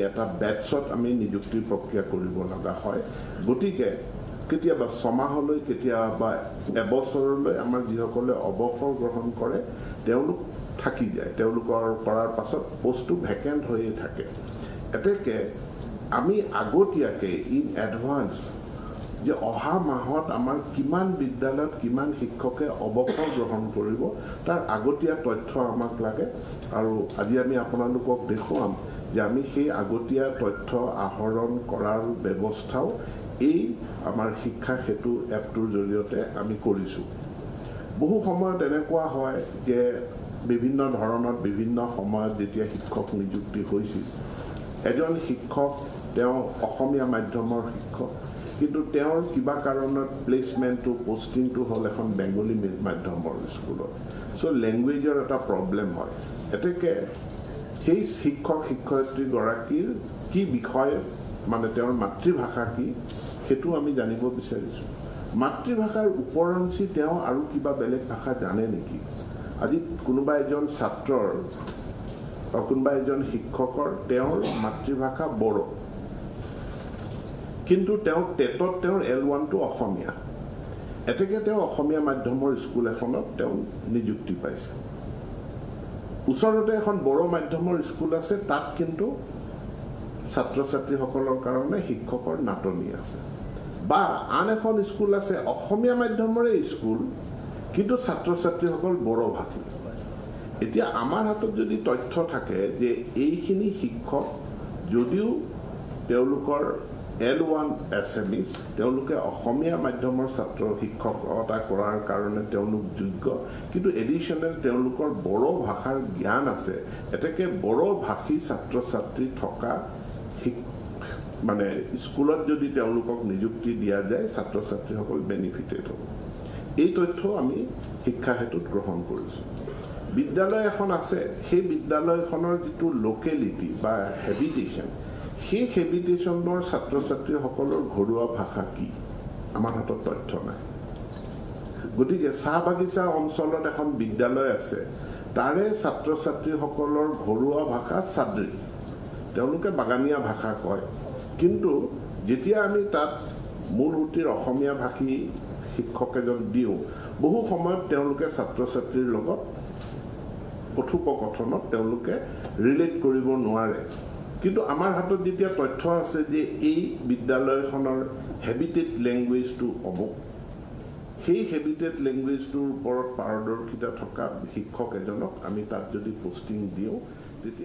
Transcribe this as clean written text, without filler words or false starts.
এটা বেটছত আমি নিযুক্তিৰ প্ৰক্ৰিয়া কৰিব লগা হয় গতিকে কেতিয়াবা ছমাহলৈ কেতিয়াবা এবছৰলৈ আমাৰ যিসকলে অৱসৰ গ্ৰহণ কৰে তেওঁলোক থাকি যায় তেওঁলোকৰ কৰাৰ পাছত পোষ্টটো ভেকেন্ট হৈয়ে থাকে এতেকে আমি আগতীয়াকে ইন এডভান্স যে অহা মাহত আমাৰ কিমান বিদ্যালয়ত কিমান শিক্ষকে অৱসৰ গ্ৰহণ কৰিব তাৰ আগতীয়া তথ্য আমাক লাগে আৰু আজি আমি আপোনালোকক দেখুৱাম যে আমি সেই আগতীয়া তথ্য আহৰণ কৰাৰ ব্যৱস্থাও এই আমাৰ শিক্ষা সেতু এপটোৰ জৰিয়তে আমি কৰিছো বহু সময়ত এনেকুৱা হয় যে বিভিন্ন ধৰণৰ বিভিন্ন সময়ত যেতিয়া শিক্ষক নিযুক্তি হৈছিল এজন শিক্ষক তেওঁ অসমীয়া মাধ্যমৰ শিক্ষক কিন্তু তেওঁৰ কিবা কাৰণত প্লেসমেন্টটো পোষ্টিংটো হল এখন বেংগলী মাধ্যমৰ স্কুলত সো ল্যাঙ্গুৱেজৰ এটা প্ৰবলেম হয় এতেকে সেই শিক্ষক শিক্ষয়িত্ৰী গৰাকীৰ কি বিষয় মানে তেওঁৰ মাতৃভাষা কি হেতু আমি জানিব বিচাৰিছো মাতৃভাষাৰ উপৰঞ্চি তেওঁ আৰু কিবা বেলেগ ভাষা জানে নেকি আজি কোনোবা এজন ছাত্ৰৰ বা কোনোবা এজন শিক্ষকৰ তেওঁৰ মাতৃভাষা বড়ো কিন্তু তেওঁ টেটত তেওঁৰ L1 টো অসমীয়া এতেকে তেওঁ অসমীয়া মাধ্যমৰ স্কুল এখনত তেওঁ নিযুক্তি পাইছে ওচৰতে এখন বড়ো মাধ্যমৰ স্কুল আছে তাত কিন্তু ছাত্ৰ ছাত্ৰীসকলৰ কাৰণে শিক্ষকৰ নাটনি আছে বা আন এখন স্কুল আছে অসমীয়া মাধ্যমৰে স্কুল কিন্তু ছাত্ৰ ছাত্ৰীসকল বড়ো ভাষী এতিয়া আমাৰ হাতত যদি তথ্য থাকে যে এইখিনি শিক্ষক যদিও তেওঁলোকৰ L1 assamese তেওঁলোকে অসমীয়া মাধ্যমৰ ছাত্ৰ শিক্ষকতা কৰাৰ কাৰণে তেওঁলোক যোগ্য কিন্তু এডিশনাল তেওঁলোকৰ বড়ো ভাষাৰ জ্ঞান আছে এতেকে বড়ো ভাষী ছাত্ৰ ছাত্ৰী থকা মানে স্কুলত যদি তেওঁলোকক নিযুক্তি দিয়া যায় ছাত্ৰ ছাত্ৰীসকল বেনিফিটেড হ'ব এই তথ্য আমি শিক্ষা হেতুত গ্ৰহণ কৰিছো বিদ্যালয় এখন আছে সেই বিদ্যালয়খনৰ যেটো লোকেলিটি বা হেবিটেশন সেই হেবিটেশনৰ ছাত্ৰ ছাত্ৰীসকলৰ ঘৰুৱা ভাষা কি আমাৰ হাতত তথ্য নাই গতিকে চাহ বাগিচা অঞ্চলত এখন বিদ্যালয় আছে তাৰে ছাত্ৰ ছাত্ৰীসকলৰ ঘৰুৱা ভাষা সাদ্ৰী তেওঁলোকে বাগানীয়া ভাষা কয় কিন্তু যেতিয়া আমি তাত মূলহুটিৰ অসমীয়া ভাষী শিক্ষক এজন দিও বহু সময়ত তেওঁলোকে ছাত্ৰ ছাত্ৰীৰ লগত কথোপকথনত তেওঁলোকে ৰিলেট কৰিব নোৱাৰে কিন্তু আমাৰ হাতত যেতিয়া তথ্য আছে যে এই বিদ্যালয়খনৰ হেবিটেট ল্যাঙ্গুৱেজটো অমুক সেই হেবিটেট ল্যাঙ্গুৱেজটোৰ ওপৰত পাৰদৰ্শিতা থকা শিক্ষক এজনক আমি তাত যদি পোষ্টিং দিও তেতিয়া